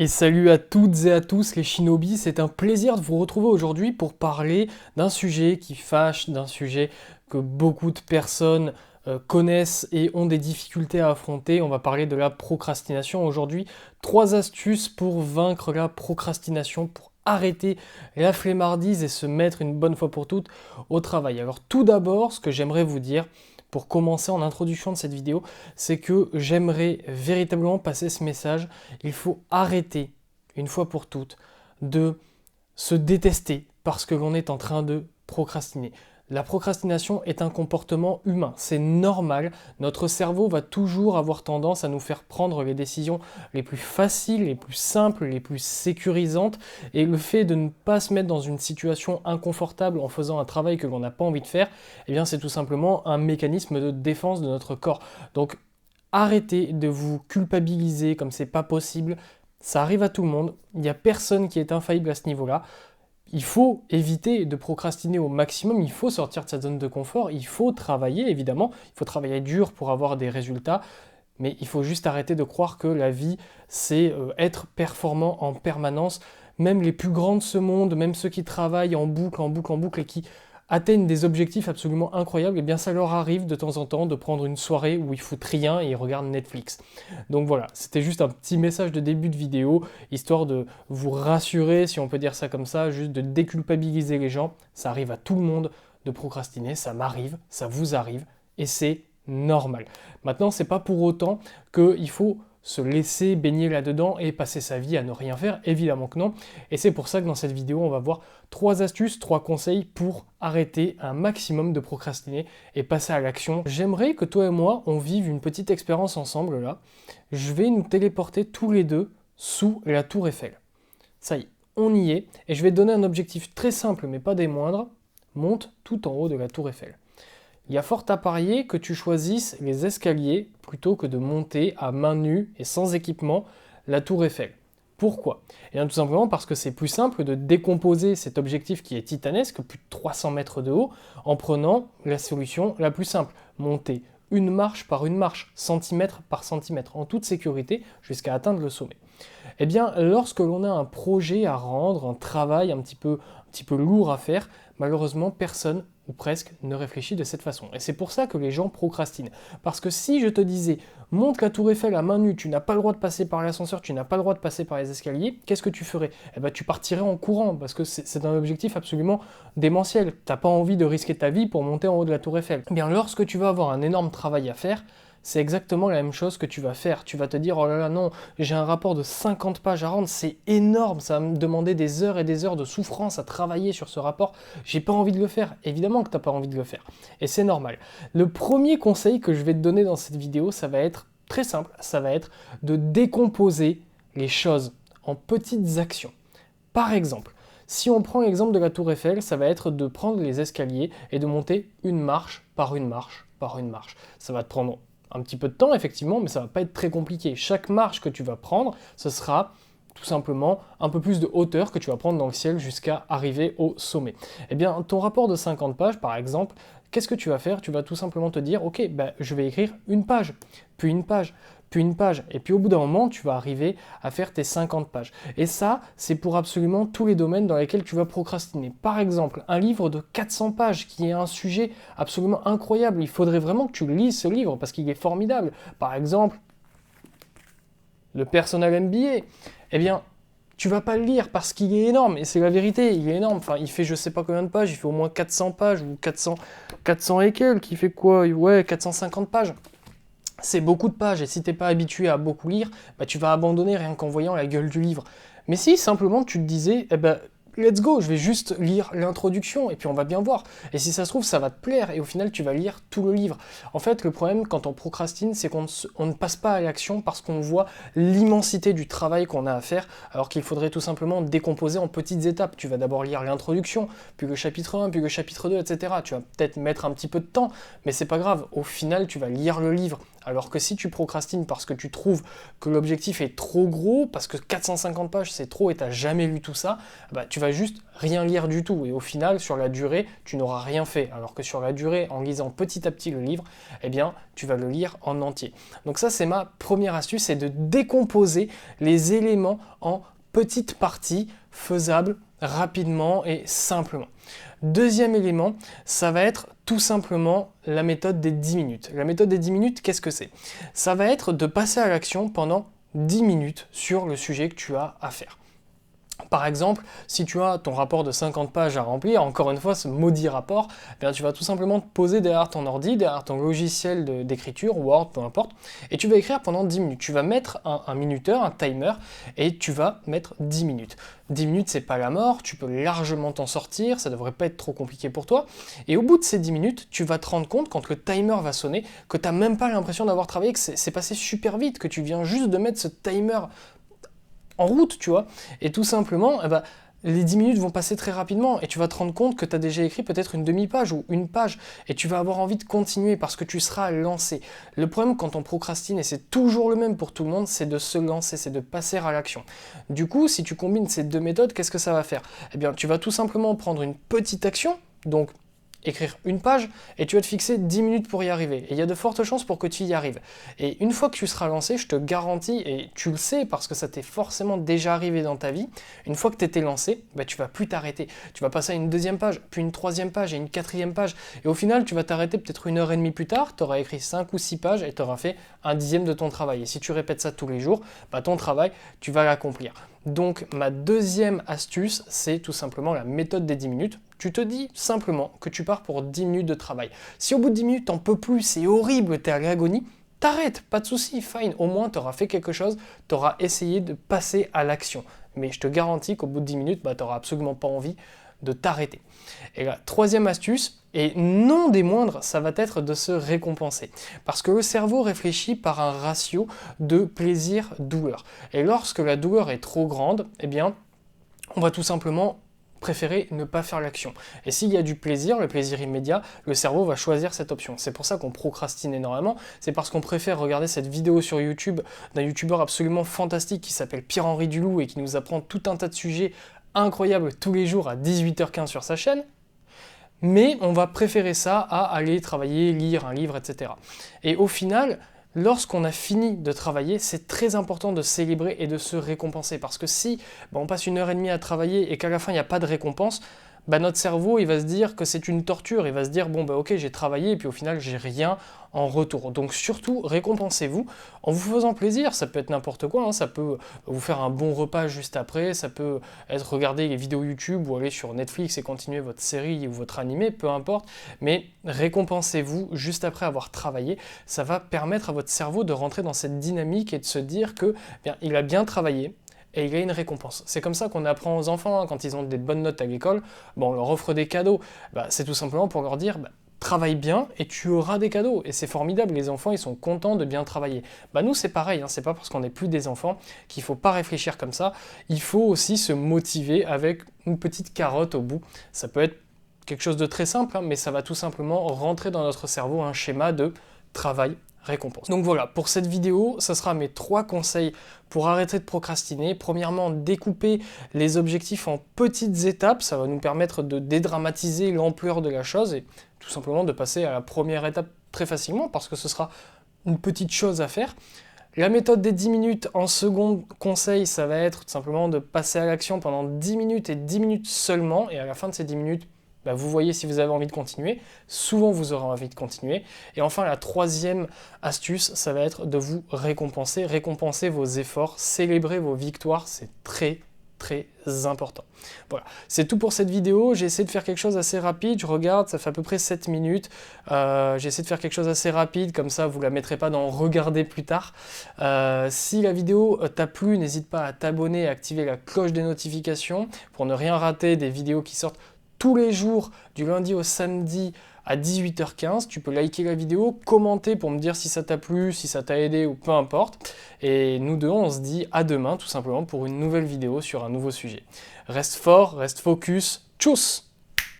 Et salut à toutes et à tous les Shinobi, c'est un plaisir de vous retrouver aujourd'hui pour parler d'un sujet qui fâche, d'un sujet que beaucoup de personnes connaissent et ont des difficultés à affronter. On va parler de la procrastination aujourd'hui. 3 astuces pour vaincre la procrastination, pour arrêter la flemmardise et se mettre une bonne fois pour toutes au travail. Alors tout d'abord, ce que j'aimerais vous dire, pour commencer en introduction de cette vidéo, c'est que j'aimerais véritablement passer ce message. Il faut arrêter, une fois pour toutes, de se détester parce que l'on est en train de procrastiner. La procrastination est un comportement humain, c'est normal. Notre cerveau va toujours avoir tendance à nous faire prendre les décisions les plus faciles, les plus simples, les plus sécurisantes. Et le fait de ne pas se mettre dans une situation inconfortable en faisant un travail que l'on n'a pas envie de faire, eh bien c'est tout simplement un mécanisme de défense de notre corps. Donc arrêtez de vous culpabiliser comme c'est pas possible. Ça arrive à tout le monde. Il n'y a personne qui est infaillible à ce niveau-là. Il faut éviter de procrastiner au maximum, il faut sortir de sa zone de confort, il faut travailler évidemment, il faut travailler dur pour avoir des résultats, mais il faut juste arrêter de croire que la vie c'est être performant en permanence. Même les plus grands de ce monde, même ceux qui travaillent en boucle, en boucle, en boucle et qui atteignent des objectifs absolument incroyables, et bien ça leur arrive de temps en temps de prendre une soirée où ils foutent rien et ils regardent Netflix. Donc voilà, c'était juste un petit message de début de vidéo, histoire de vous rassurer, si on peut dire ça comme ça, juste de déculpabiliser les gens. Ça arrive à tout le monde de procrastiner, ça m'arrive, ça vous arrive, et c'est normal. Maintenant, c'est pas pour autant qu'il faut se laisser baigner là-dedans et passer sa vie à ne rien faire, évidemment que non. Et c'est pour ça que dans cette vidéo, on va voir 3 astuces, 3 conseils pour arrêter un maximum de procrastiner et passer à l'action. J'aimerais que toi et moi, on vive une petite expérience ensemble là. Je vais nous téléporter tous les deux sous la tour Eiffel. Ça y est, on y est, et je vais te donner un objectif très simple mais pas des moindres. Monte tout en haut de la tour Eiffel. Il y a fort à parier que tu choisisses les escaliers plutôt que de monter à main nue et sans équipement la tour Eiffel. Pourquoi? Eh bien tout simplement parce que c'est plus simple de décomposer cet objectif qui est titanesque, plus de 300 mètres de haut, en prenant la solution la plus simple, monter une marche par une marche, centimètre par centimètre, en toute sécurité jusqu'à atteindre le sommet. Eh bien, lorsque l'on a un projet à rendre, un travail un petit peu lourd à faire, malheureusement, personne ou presque ne réfléchit de cette façon. Et c'est pour ça que les gens procrastinent. Parce que si je te disais, monte la tour Eiffel à main nue, tu n'as pas le droit de passer par l'ascenseur, tu n'as pas le droit de passer par les escaliers, qu'est-ce que tu ferais? Eh bien, tu partirais en courant, parce que c'est un objectif absolument démentiel. Tu n'as pas envie de risquer ta vie pour monter en haut de la tour Eiffel. Eh bien, lorsque tu vas avoir un énorme travail à faire, c'est exactement la même chose que tu vas faire. Tu vas te dire, oh là là, non, j'ai un rapport de 50 pages à rendre, c'est énorme, ça va me demander des heures et des heures de souffrance à travailler sur ce rapport, j'ai pas envie de le faire. Évidemment que t'as pas envie de le faire, et c'est normal. Le premier conseil que je vais te donner dans cette vidéo, ça va être très simple, ça va être de décomposer les choses en petites actions. Par exemple, si on prend l'exemple de la tour Eiffel, ça va être de prendre les escaliers et de monter une marche par une marche par une marche. Ça va te prendre un petit peu de temps, effectivement, mais ça va pas être très compliqué. Chaque marche que tu vas prendre, ce sera tout simplement un peu plus de hauteur que tu vas prendre dans le ciel jusqu'à arriver au sommet. Eh bien, ton rapport de 50 pages, par exemple, qu'est-ce que tu vas faire? Tu vas tout simplement te dire, ok, je vais écrire une page, puis une page, puis une page. Et puis au bout d'un moment, tu vas arriver à faire tes 50 pages. Et ça, c'est pour absolument tous les domaines dans lesquels tu vas procrastiner. Par exemple, un livre de 400 pages qui est un sujet absolument incroyable. Il faudrait vraiment que tu lises ce livre parce qu'il est formidable. Par exemple, le Personal MBA. Eh bien, tu vas pas le lire parce qu'il est énorme, et c'est la vérité, il est énorme. Enfin, il fait je sais pas combien de pages, il fait au moins 400 pages, ou 400 et quelques, il fait quoi? Ouais, 450 pages. C'est beaucoup de pages, et si t'es pas habitué à beaucoup lire, tu vas abandonner rien qu'en voyant la gueule du livre. Mais si simplement tu te disais, let's go, je vais juste lire l'introduction, et puis on va bien voir. Et si ça se trouve, ça va te plaire, et au final, tu vas lire tout le livre. En fait, le problème, quand on procrastine, c'est qu'on ne passe pas à l'action parce qu'on voit l'immensité du travail qu'on a à faire, alors qu'il faudrait tout simplement décomposer en petites étapes. Tu vas d'abord lire l'introduction, puis le chapitre 1, puis le chapitre 2, etc. Tu vas peut-être mettre un petit peu de temps, mais c'est pas grave. Au final, tu vas lire le livre. Alors que si tu procrastines parce que tu trouves que l'objectif est trop gros, parce que 450 pages c'est trop et tu n'as jamais lu tout ça, bah, tu vas juste rien lire du tout. Et au final, sur la durée, tu n'auras rien fait. Alors que sur la durée, en lisant petit à petit le livre, eh bien, tu vas le lire en entier. Donc ça, c'est ma première astuce, c'est de décomposer les éléments en petites parties faisables rapidement et simplement. Deuxième élément, ça va être tout simplement la méthode des 10 minutes. La méthode des 10 minutes, qu'est-ce que c'est? Ça va être de passer à l'action pendant 10 minutes sur le sujet que tu as à faire. Par exemple, si tu as ton rapport de 50 pages à remplir, encore une fois ce maudit rapport, eh bien, tu vas tout simplement te poser derrière ton ordi, derrière ton logiciel d'écriture, Word, peu importe, et tu vas écrire pendant 10 minutes. Tu vas mettre un minuteur, un timer, et tu vas mettre 10 minutes. 10 minutes, c'est pas la mort, tu peux largement t'en sortir, ça devrait pas être trop compliqué pour toi. Et au bout de ces 10 minutes, tu vas te rendre compte, quand le timer va sonner, que tu n'as même pas l'impression d'avoir travaillé, que c'est passé super vite, que tu viens juste de mettre ce timer en route, tu vois. Et tout simplement, eh ben, les 10 minutes vont passer très rapidement et tu vas te rendre compte que tu as déjà écrit peut-être une demi-page ou une page et tu vas avoir envie de continuer parce que tu seras lancé. Le problème quand on procrastine, et c'est toujours le même pour tout le monde, c'est de se lancer, c'est de passer à l'action. Du coup, si tu combines ces deux méthodes, qu'est-ce que ça va faire? Eh bien, tu vas tout simplement prendre une petite action, donc écrire une page, et tu vas te fixer 10 minutes pour y arriver. Et il y a de fortes chances pour que tu y arrives. Et une fois que tu seras lancé, je te garantis, et tu le sais parce que ça t'est forcément déjà arrivé dans ta vie, une fois que tu étais lancé, bah, tu vas plus t'arrêter. Tu vas passer à une deuxième page, puis une troisième page et une quatrième page. Et au final, tu vas t'arrêter peut-être 1 heure et demie plus tard, tu auras écrit 5 ou 6 pages et tu auras fait 1/10 de ton travail. Et si tu répètes ça tous les jours, bah, ton travail, tu vas l'accomplir. Donc ma deuxième astuce, c'est tout simplement la méthode des 10 minutes. Tu te dis simplement que tu pars pour 10 minutes de travail. Si au bout de 10 minutes, t'en peux plus, c'est horrible, t'es à l'agonie, t'arrêtes, pas de souci, fine. Au moins, t'auras fait quelque chose, t'auras essayé de passer à l'action. Mais je te garantis qu'au bout de 10 minutes, bah, t'auras absolument pas envie de t'arrêter. Et la troisième astuce, et non des moindres, ça va être de se récompenser. Parce que le cerveau réfléchit par un ratio de plaisir-douleur. Et lorsque la douleur est trop grande, eh bien, on va tout simplement préférer ne pas faire l'action. Et s'il y a du plaisir, le plaisir immédiat, le cerveau va choisir cette option. C'est pour ça qu'on procrastine énormément, c'est parce qu'on préfère regarder cette vidéo sur YouTube d'un youtubeur absolument fantastique qui s'appelle Pierre-Henri Dulou et qui nous apprend tout un tas de sujets incroyables tous les jours à 18h15 sur sa chaîne, mais on va préférer ça à aller travailler, lire un livre, etc. Et au final, lorsqu'on a fini de travailler, c'est très important de célébrer et de se récompenser. Parce que si on passe 1 heure et demie à travailler et qu'à la fin il n'y a pas de récompense, notre cerveau il va se dire que c'est une torture. Il va se dire bon ok j'ai travaillé et puis au final j'ai rien en retour. Donc surtout récompensez-vous en vous faisant plaisir. Ça peut être n'importe quoi, hein. Ça peut vous faire un bon repas juste après, ça peut être regarder les vidéos YouTube ou aller sur Netflix et continuer votre série ou votre animé, peu importe. Mais récompensez-vous juste après avoir travaillé. Ça va permettre à votre cerveau de rentrer dans cette dynamique et de se dire que il a bien travaillé. Et il y a une récompense. C'est comme ça qu'on apprend aux enfants, hein, quand ils ont des bonnes notes à l'école, on leur offre des cadeaux. C'est tout simplement pour leur dire, travaille bien et tu auras des cadeaux. Et c'est formidable, les enfants, ils sont contents de bien travailler. Nous, c'est pareil, hein, c'est pas parce qu'on n'est plus des enfants qu'il faut pas réfléchir comme ça. Il faut aussi se motiver avec une petite carotte au bout. Ça peut être quelque chose de très simple, hein, mais ça va tout simplement rentrer dans notre cerveau un schéma de travail, récompense. Donc voilà, pour cette vidéo, ça sera mes 3 conseils pour arrêter de procrastiner. Premièrement, découper les objectifs en petites étapes, ça va nous permettre de dédramatiser l'ampleur de la chose et tout simplement de passer à la première étape très facilement parce que ce sera une petite chose à faire. La méthode des 10 minutes, en second conseil, ça va être tout simplement de passer à l'action pendant 10 minutes et 10 minutes seulement, et à la fin de ces 10 minutes, vous voyez si vous avez envie de continuer. Souvent, vous aurez envie de continuer. Et enfin, la troisième astuce, ça va être de vous récompenser. Récompenser vos efforts, célébrer vos victoires, c'est très important. Voilà, c'est tout pour cette vidéo. J'ai essayé de faire quelque chose assez rapide. Je regarde, ça fait à peu près 7 minutes. J'ai essayé de faire quelque chose assez rapide, comme ça vous la mettrez pas dans regarder plus tard. Si la vidéo t'a plu, n'hésite pas à t'abonner et à activer la cloche des notifications pour ne rien rater des vidéos qui sortent tous les jours, du lundi au samedi à 18h15. Tu peux liker la vidéo, commenter pour me dire si ça t'a plu, si ça t'a aidé ou peu importe. Et nous deux, on se dit à demain tout simplement pour une nouvelle vidéo sur un nouveau sujet. Reste fort, reste focus. Tchuss!